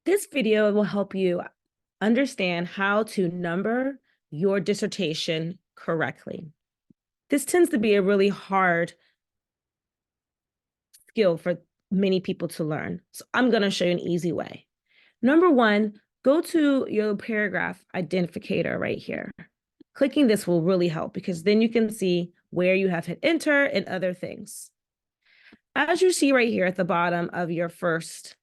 This video will help you understand how to number your dissertation correctly. This tends to be a really hard skill for many people to learn. So I'm going to show you an easy way. Number one, go to your paragraph identifier right here. Clicking this will really help because then you can see where you have hit enter and other things. As you see right here at the bottom of your first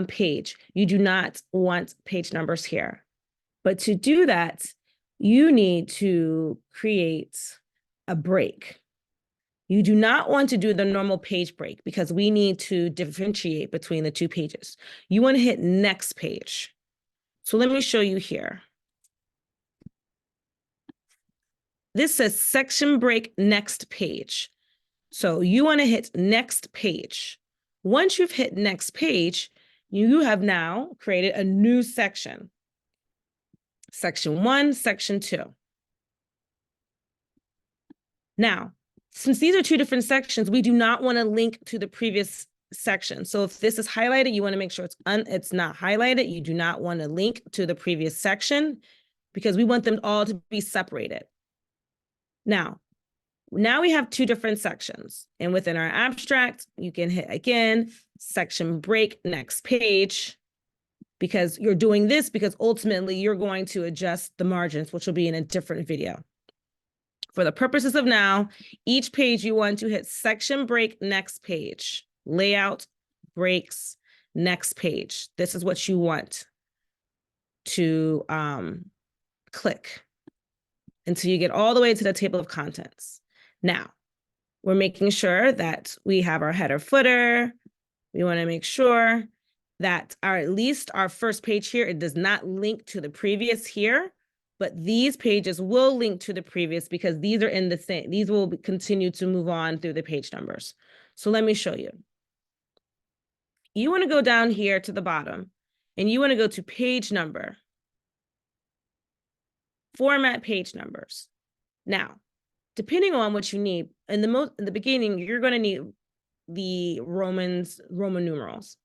page, you do not want page numbers here. But to do that, you need to create a break. You do not want to do the normal page break because we need to differentiate between the two pages. You want to hit next page. So let me show you here. This says section break next page. So you want to hit next page. Once you've hit next page, you have now created a new section. Section 1, Section 2. Now, since these are two different sections, we do not want to link to the previous section. So if this is highlighted, you want to make sure it's not highlighted. You do not want to link to the previous section because we want them all to be separated. Now we have two different sections. And within our abstract, you can hit again, section break next page, because you're doing this because ultimately you're going to adjust the margins, which will be in a different video. For the purposes of now, each page you want to hit section break next page, layout breaks next page. This is what you want to click until you get all the way to the table of contents. Now, we're making sure that we have our header footer. We want to make sure that at least our first page here, it does not link to the previous here, but these pages will link to the previous because these are in the same, these will continue to move on through the page numbers. So let me show you. You want to go down here to the bottom and you want to go to page number, format page numbers. Now, depending on what you need, in the beginning, you're going to need the Roman numerals.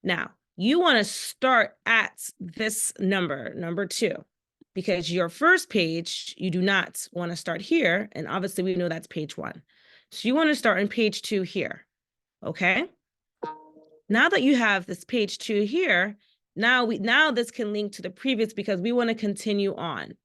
Now, you want to start at this number 2, because your first page, you do not want to start here. And obviously, we know that's page 1. So you want to start on page 2 here. Okay. Now that you have this page 2 here, now this can link to the previous because we want to continue on.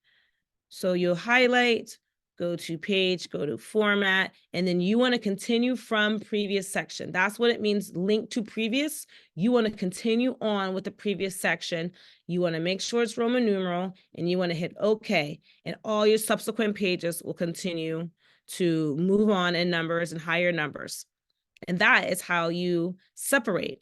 So you'll highlight, go to page, go to format, and then you want to continue from previous section. That's what it means, link to previous. You want to continue on with the previous section. You want to make sure it's Roman numeral, and you want to hit OK. And all your subsequent pages will continue to move on in numbers and higher numbers. And that is how you separate.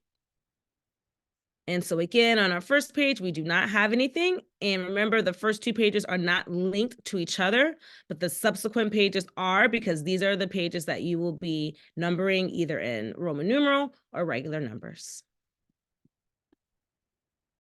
And so again, on our first page, we do not have anything. And remember, the first 2 pages are not linked to each other, but the subsequent pages are, because these are the pages that you will be numbering either in Roman numeral or regular numbers.